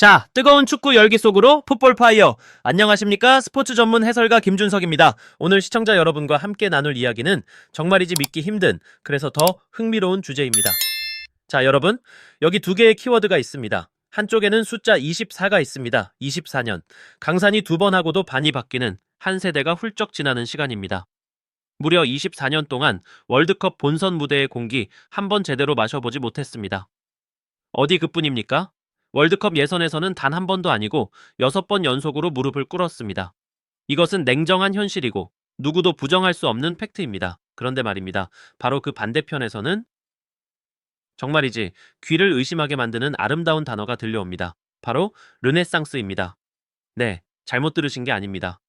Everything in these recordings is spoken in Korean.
자, 뜨거운 축구 열기 속으로 풋볼 파이어. 안녕하십니까? 스포츠 전문 해설가 김준석입니다. 오늘 시청자 여러분과 함께 나눌 이야기는 정말이지 믿기 힘든, 그래서 더 흥미로운 주제입니다. 자, 여러분, 여기 두 개의 키워드가 있습니다. 한쪽에는 숫자 24가 있습니다. 24년. 강산이 두 번 하고도 반이 바뀌는 한 세대가 훌쩍 지나는 시간입니다. 무려 24년 동안 월드컵 본선 무대의 공기 한 번 제대로 마셔보지 못했습니다. 어디 그뿐입니까? 월드컵 예선에서는 단 한 번도 아니고 6번 연속으로 무릎을 꿇었습니다. 이것은 냉정한 현실이고 누구도 부정할 수 없는 팩트입니다. 그런데 말입니다. 바로 그 반대편에서는 정말이지 귀를 의심하게 만드는 아름다운 단어가 들려옵니다. 바로 르네상스입니다. 네, 잘못 들으신 게 아닙니다.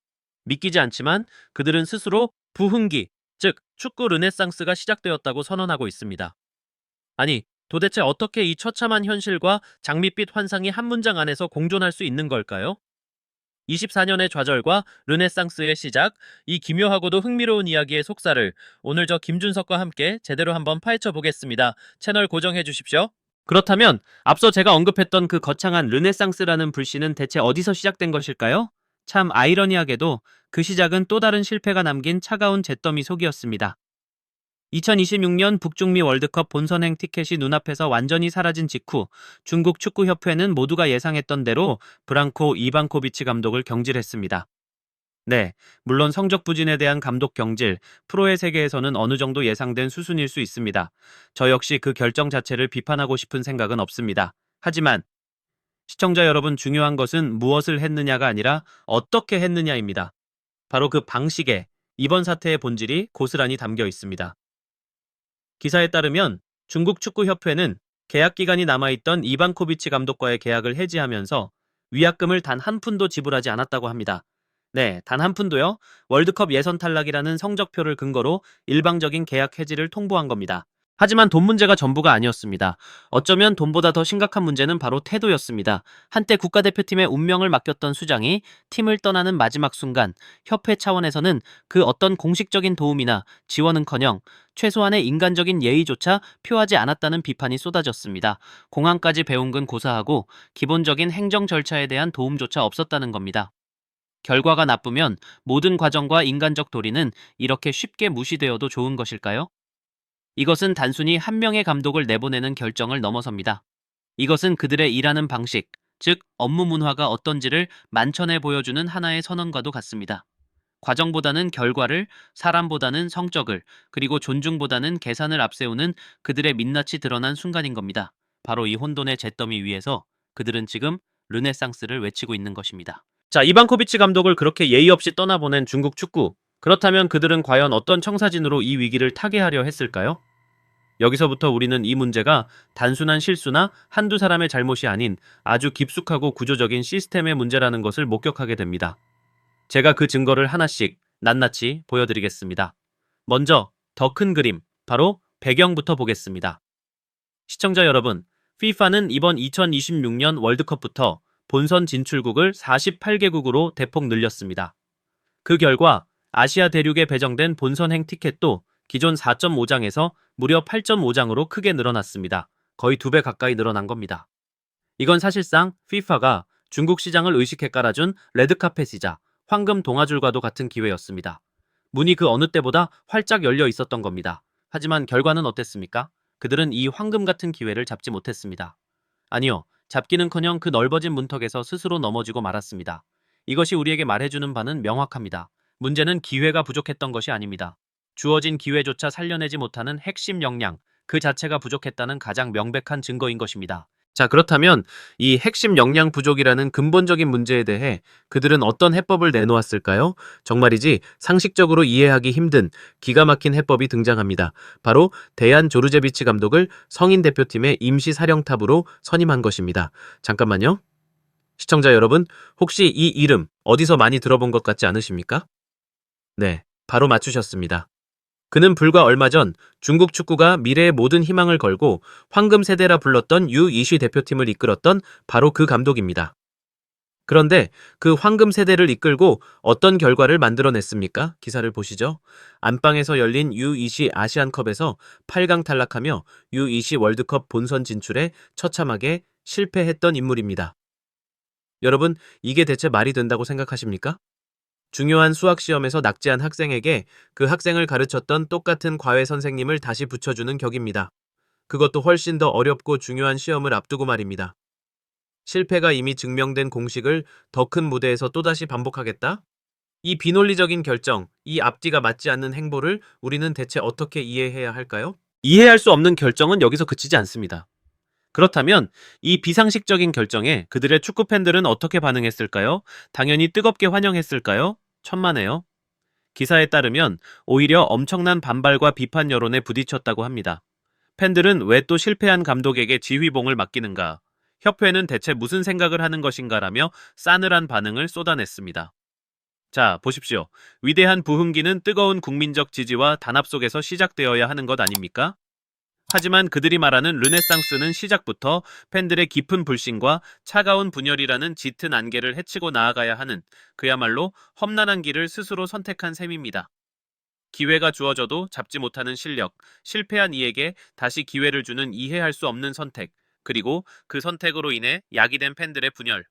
믿기지 않지만 그들은 스스로 부흥기, 즉 축구 르네상스가 시작되었다고 선언하고 있습니다. 아니, 도대체 어떻게 이 처참한 현실과 장밋빛 환상이 한 문장 안에서 공존할 수 있는 걸까요? 24년의 좌절과 르네상스의 시작, 이 기묘하고도 흥미로운 이야기의 속살을 오늘 저 김준석과 함께 제대로 한번 파헤쳐 보겠습니다. 채널 고정해 주십시오. 그렇다면 앞서 제가 언급했던 그 거창한 르네상스라는 불씨는 대체 어디서 시작된 것일까요? 참 아이러니하게도 그 시작은 또 다른 실패가 남긴 차가운 잿더미 속이었습니다. 2026년 북중미 월드컵 본선행 티켓이 눈앞에서 완전히 사라진 직후 중국 축구협회는 모두가 예상했던 대로 브랑코 이방코비치 감독을 경질했습니다. 네, 물론 성적 부진에 대한 감독 경질, 프로의 세계에서는 어느 정도 예상된 수순일 수 있습니다. 저 역시 그 결정 자체를 비판하고 싶은 생각은 없습니다. 하지만 시청자 여러분, 중요한 것은 무엇을 했느냐가 아니라 어떻게 했느냐입니다. 바로 그 방식에 이번 사태의 본질이 고스란히 담겨 있습니다. 기사에 따르면 중국 축구협회는 계약 기간이 남아있던 이반코비치 감독과의 계약을 해지하면서 위약금을 단 한 푼도 지불하지 않았다고 합니다. 네, 단 한 푼도요? 월드컵 예선 탈락이라는 성적표를 근거로 일방적인 계약 해지를 통보한 겁니다. 하지만 돈 문제가 전부가 아니었습니다. 어쩌면 돈보다 더 심각한 문제는 바로 태도였습니다. 한때 국가대표팀의 운명을 맡겼던 수장이 팀을 떠나는 마지막 순간 협회 차원에서는 그 어떤 공식적인 도움이나 지원은커녕 최소한의 인간적인 예의조차 표하지 않았다는 비판이 쏟아졌습니다. 공항까지 배웅근 고사하고 기본적인 행정 절차에 대한 도움조차 없었다는 겁니다. 결과가 나쁘면 모든 과정과 인간적 도리는 이렇게 쉽게 무시되어도 좋은 것일까요? 이것은 단순히 한 명의 감독을 내보내는 결정을 넘어섭니다. 이것은 그들의 일하는 방식, 즉 업무 문화가 어떤지를 만천해 보여주는 하나의 선언과도 같습니다. 과정보다는 결과를, 사람보다는 성적을, 그리고 존중보다는 계산을 앞세우는 그들의 민낯이 드러난 순간인 겁니다. 바로 이 혼돈의 잿더미 위에서 그들은 지금 르네상스를 외치고 있는 것입니다. 자, 이반코비치 감독을 그렇게 예의 없이 떠나보낸 중국 축구. 그렇다면 그들은 과연 어떤 청사진으로 이 위기를 타개하려 했을까요? 여기서부터 우리는 이 문제가 단순한 실수나 한두 사람의 잘못이 아닌 아주 깊숙하고 구조적인 시스템의 문제라는 것을 목격하게 됩니다. 제가 그 증거를 하나씩 낱낱이 보여드리겠습니다. 먼저 더 큰 그림, 바로 배경부터 보겠습니다. 시청자 여러분, FIFA는 이번 2026년 월드컵부터 본선 진출국을 48개국으로 대폭 늘렸습니다. 그 결과 아시아 대륙에 배정된 본선행 티켓도 기존 4.5장에서 무려 8.5장으로 크게 늘어났습니다. 거의 2배 가까이 늘어난 겁니다. 이건 사실상 FIFA가 중국 시장을 의식해 깔아준 레드카펫이자 황금 동아줄과도 같은 기회였습니다. 문이 그 어느 때보다 활짝 열려 있었던 겁니다. 하지만 결과는 어땠습니까? 그들은 이 황금 같은 기회를 잡지 못했습니다. 아니요, 잡기는커녕 그 넓어진 문턱에서 스스로 넘어지고 말았습니다. 이것이 우리에게 말해주는 바는 명확합니다. 문제는 기회가 부족했던 것이 아닙니다. 주어진 기회조차 살려내지 못하는 핵심 역량, 그 자체가 부족했다는 가장 명백한 증거인 것입니다. 자, 그렇다면 이 핵심 역량 부족이라는 근본적인 문제에 대해 그들은 어떤 해법을 내놓았을까요? 정말이지 상식적으로 이해하기 힘든 기가 막힌 해법이 등장합니다. 바로 데얀 조르제비치 감독을 성인 대표팀의 임시 사령탑으로 선임한 것입니다. 잠깐만요. 시청자 여러분, 혹시 이 이름 어디서 많이 들어본 것 같지 않으십니까? 네, 바로 맞추셨습니다. 그는 불과 얼마 전 중국 축구가 미래의 모든 희망을 걸고 황금 세대라 불렀던 U20 대표팀을 이끌었던 바로 그 감독입니다. 그런데 그 황금 세대를 이끌고 어떤 결과를 만들어냈습니까? 기사를 보시죠. 안방에서 열린 U20 아시안컵에서 8강 탈락하며 U20 월드컵 본선 진출에 처참하게 실패했던 인물입니다. 여러분, 이게 대체 말이 된다고 생각하십니까? 중요한 수학 시험에서 낙제한 학생에게 그 학생을 가르쳤던 똑같은 과외 선생님을 다시 붙여주는 격입니다. 그것도 훨씬 더 어렵고 중요한 시험을 앞두고 말입니다. 실패가 이미 증명된 공식을 더 큰 무대에서 또다시 반복하겠다? 이 비논리적인 결정, 이 앞뒤가 맞지 않는 행보를 우리는 대체 어떻게 이해해야 할까요? 이해할 수 없는 결정은 여기서 그치지 않습니다. 그렇다면 이 비상식적인 결정에 그들의 축구 팬들은 어떻게 반응했을까요? 당연히 뜨겁게 환영했을까요? 천만에요. 기사에 따르면 오히려 엄청난 반발과 비판 여론에 부딪혔다고 합니다. 팬들은 왜 또 실패한 감독에게 지휘봉을 맡기는가? 협회는 대체 무슨 생각을 하는 것인가라며 싸늘한 반응을 쏟아냈습니다. 자, 보십시오. 위대한 부흥기는 뜨거운 국민적 지지와 단합 속에서 시작되어야 하는 것 아닙니까? 하지만 그들이 말하는 르네상스는 시작부터 팬들의 깊은 불신과 차가운 분열이라는 짙은 안개를 헤치고 나아가야 하는 그야말로 험난한 길을 스스로 선택한 셈입니다. 기회가 주어져도 잡지 못하는 실력, 실패한 이에게 다시 기회를 주는 이해할 수 없는 선택, 그리고 그 선택으로 인해 야기된 팬들의 분열.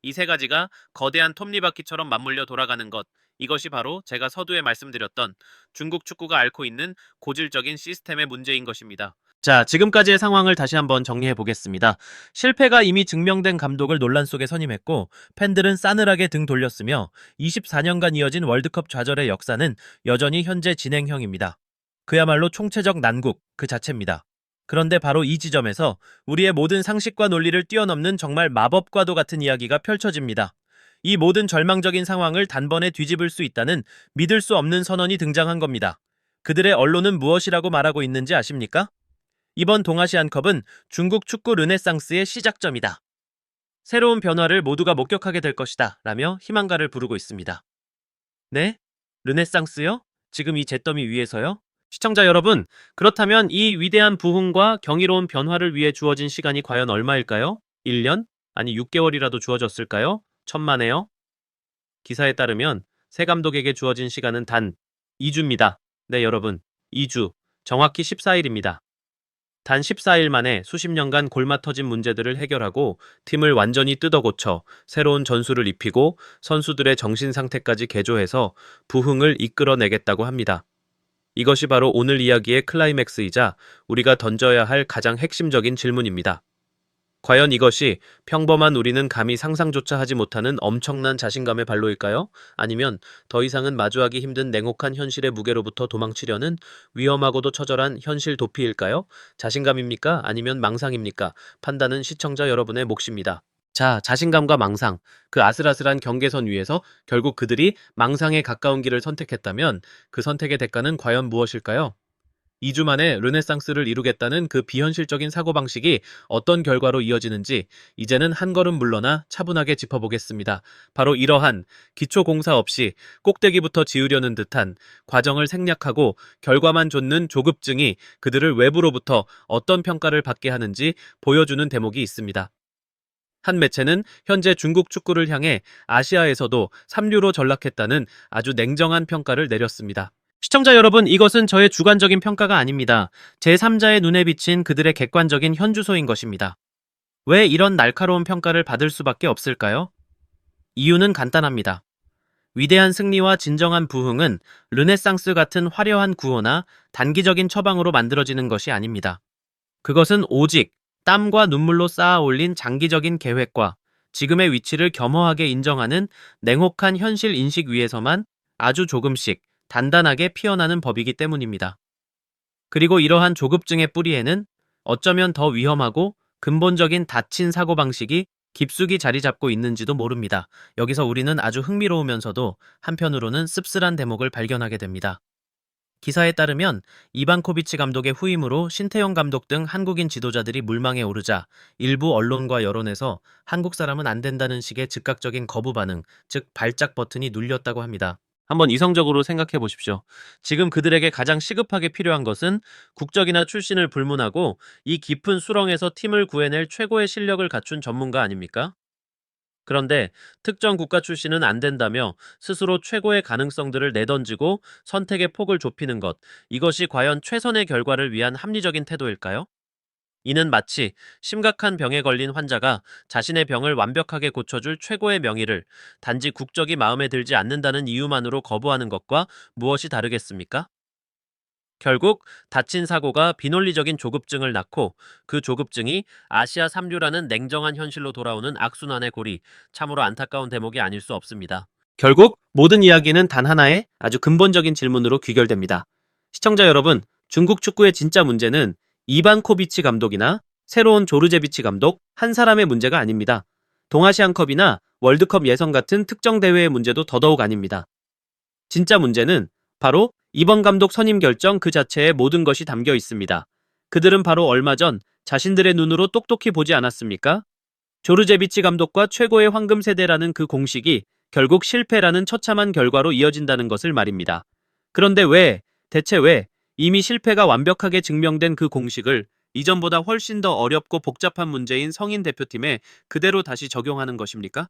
이 세 가지가 거대한 톱니바퀴처럼 맞물려 돌아가는 것. 이것이 바로 제가 서두에 말씀드렸던 중국 축구가 앓고 있는 고질적인 시스템의 문제인 것입니다. 자, 지금까지의 상황을 다시 한번 정리해 보겠습니다. 실패가 이미 증명된 감독을 논란 속에 선임했고 팬들은 싸늘하게 등 돌렸으며 24년간 이어진 월드컵 좌절의 역사는 여전히 현재 진행형입니다. 그야말로 총체적 난국 그 자체입니다. 그런데 바로 이 지점에서 우리의 모든 상식과 논리를 뛰어넘는 정말 마법과도 같은 이야기가 펼쳐집니다. 이 모든 절망적인 상황을 단번에 뒤집을 수 있다는 믿을 수 없는 선언이 등장한 겁니다. 그들의 언론은 무엇이라고 말하고 있는지 아십니까? 이번 동아시안컵은 중국 축구 르네상스의 시작점이다. 새로운 변화를 모두가 목격하게 될 것이다. 라며 희망가를 부르고 있습니다. 네? 르네상스요? 지금 이 잿더미 위에서요? 시청자 여러분, 그렇다면 이 위대한 부흥과 경이로운 변화를 위해 주어진 시간이 과연 얼마일까요? 1년? 아니 6개월이라도 주어졌을까요? 천만에요. 기사에 따르면 새 감독에게 주어진 시간은 단 2주입니다. 네 여러분, 2주, 정확히 14일입니다. 단 14일 만에 수십 년간 골마 터진 문제들을 해결하고 팀을 완전히 뜯어고쳐 새로운 전술을 입히고 선수들의 정신 상태까지 개조해서 부흥을 이끌어내겠다고 합니다. 이것이 바로 오늘 이야기의 클라이맥스이자 우리가 던져야 할 가장 핵심적인 질문입니다. 과연 이것이 평범한 우리는 감히 상상조차 하지 못하는 엄청난 자신감의 발로일까요? 아니면 더 이상은 마주하기 힘든 냉혹한 현실의 무게로부터 도망치려는 위험하고도 처절한 현실 도피일까요? 자신감입니까? 아니면 망상입니까? 판단은 시청자 여러분의 몫입니다. 자, 자신감과 망상, 그 아슬아슬한 경계선 위에서 결국 그들이 망상에 가까운 길을 선택했다면 그 선택의 대가는 과연 무엇일까요? 2주 만에 르네상스를 이루겠다는 그 비현실적인 사고방식이 어떤 결과로 이어지는지 이제는 한 걸음 물러나 차분하게 짚어보겠습니다. 바로 이러한 기초 공사 없이 꼭대기부터 지으려는 듯한 과정을 생략하고 결과만 좇는 조급증이 그들을 외부로부터 어떤 평가를 받게 하는지 보여주는 대목이 있습니다. 한 매체는 현재 중국 축구를 향해 아시아에서도 3류로 전락했다는 아주 냉정한 평가를 내렸습니다. 시청자 여러분, 이것은 저의 주관적인 평가가 아닙니다. 제3자의 눈에 비친 그들의 객관적인 현주소인 것입니다. 왜 이런 날카로운 평가를 받을 수밖에 없을까요? 이유는 간단합니다. 위대한 승리와 진정한 부흥은 르네상스 같은 화려한 구호나 단기적인 처방으로 만들어지는 것이 아닙니다. 그것은 오직 땀과 눈물로 쌓아 올린 장기적인 계획과 지금의 위치를 겸허하게 인정하는 냉혹한 현실 인식 위에서만 아주 조금씩 단단하게 피어나는 법이기 때문입니다. 그리고 이러한 조급증의 뿌리에는 어쩌면 더 위험하고 근본적인 닫힌 사고방식이 깊숙이 자리 잡고 있는지도 모릅니다. 여기서 우리는 아주 흥미로우면서도 한편으로는 씁쓸한 대목을 발견하게 됩니다. 기사에 따르면 이반코비치 감독의 후임으로 신태용 감독 등 한국인 지도자들이 물망에 오르자 일부 언론과 여론에서 한국 사람은 안 된다는 식의 즉각적인 거부 반응, 즉 발작 버튼이 눌렸다고 합니다. 한번 이성적으로 생각해 보십시오. 지금 그들에게 가장 시급하게 필요한 것은 국적이나 출신을 불문하고 이 깊은 수렁에서 팀을 구해낼 최고의 실력을 갖춘 전문가 아닙니까? 그런데 특정 국가 출신은 안 된다며 스스로 최고의 가능성들을 내던지고 선택의 폭을 좁히는 것, 이것이 과연 최선의 결과를 위한 합리적인 태도일까요? 이는 마치 심각한 병에 걸린 환자가 자신의 병을 완벽하게 고쳐줄 최고의 명의를 단지 국적이 마음에 들지 않는다는 이유만으로 거부하는 것과 무엇이 다르겠습니까? 결국 다친 사고가 비논리적인 조급증을 낳고 그 조급증이 아시아 3류라는 냉정한 현실로 돌아오는 악순환의 고리, 참으로 안타까운 대목이 아닐 수 없습니다. 결국 모든 이야기는 단 하나의 아주 근본적인 질문으로 귀결됩니다. 시청자 여러분, 중국 축구의 진짜 문제는 이반코비치 감독이나 새로운 조르제비치 감독 한 사람의 문제가 아닙니다. 동아시안컵이나 월드컵 예선 같은 특정 대회의 문제도 더더욱 아닙니다. 진짜 문제는 바로 이번 감독 선임 결정 그 자체에 모든 것이 담겨 있습니다. 그들은 바로 얼마 전 자신들의 눈으로 똑똑히 보지 않았습니까? 조르제비치 감독과 최고의 황금 세대라는 그 공식이 결국 실패라는 처참한 결과로 이어진다는 것을 말입니다. 그런데 대체 왜 이미 실패가 완벽하게 증명된 그 공식을 이전보다 훨씬 더 어렵고 복잡한 문제인 성인 대표팀에 그대로 다시 적용하는 것입니까?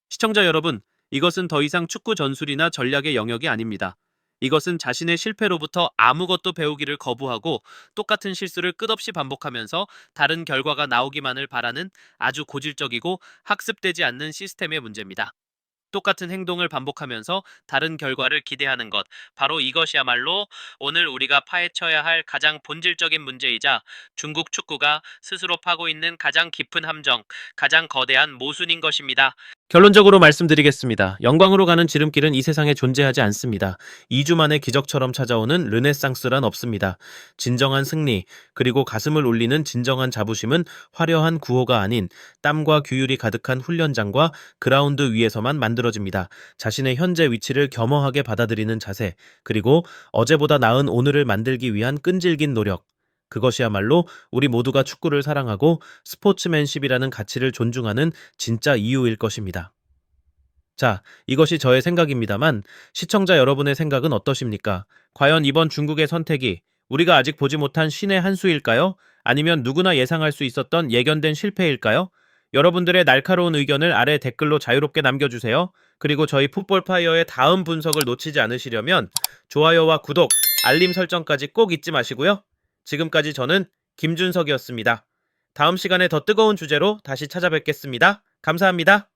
시청자 여러분, 이것은 더 이상 축구 전술이나 전략의 영역이 아닙니다. 이것은 자신의 실패로부터 아무것도 배우기를 거부하고 똑같은 실수를 끝없이 반복하면서 다른 결과가 나오기만을 바라는 아주 고질적이고 학습되지 않는 시스템의 문제입니다. 똑같은 행동을 반복하면서 다른 결과를 기대하는 것, 바로 이것이야말로 오늘 우리가 파헤쳐야 할 가장 본질적인 문제이자 중국 축구가 스스로 파고 있는 가장 깊은 함정, 가장 거대한 모순인 것입니다. 결론적으로 말씀드리겠습니다. 영광으로 가는 지름길은 이 세상에 존재하지 않습니다. 2주 만에 기적처럼 찾아오는 르네상스란 없습니다. 진정한 승리, 그리고 가슴을 울리는 진정한 자부심은 화려한 구호가 아닌 땀과 규율이 가득한 훈련장과 그라운드 위에서만 만들어집니다. 자신의 현재 위치를 겸허하게 받아들이는 자세, 그리고 어제보다 나은 오늘을 만들기 위한 끈질긴 노력. 그것이야말로 우리 모두가 축구를 사랑하고 스포츠맨십이라는 가치를 존중하는 진짜 이유일 것입니다. 자, 이것이 저의 생각입니다만 시청자 여러분의 생각은 어떠십니까? 과연 이번 중국의 선택이 우리가 아직 보지 못한 신의 한 수일까요? 아니면 누구나 예상할 수 있었던 예견된 실패일까요? 여러분들의 날카로운 의견을 아래 댓글로 자유롭게 남겨주세요. 그리고 저희 풋볼파이어의 다음 분석을 놓치지 않으시려면 좋아요와 구독, 알림 설정까지 꼭 잊지 마시고요. 지금까지 저는 김준석이었습니다. 다음 시간에 더 뜨거운 주제로 다시 찾아뵙겠습니다. 감사합니다.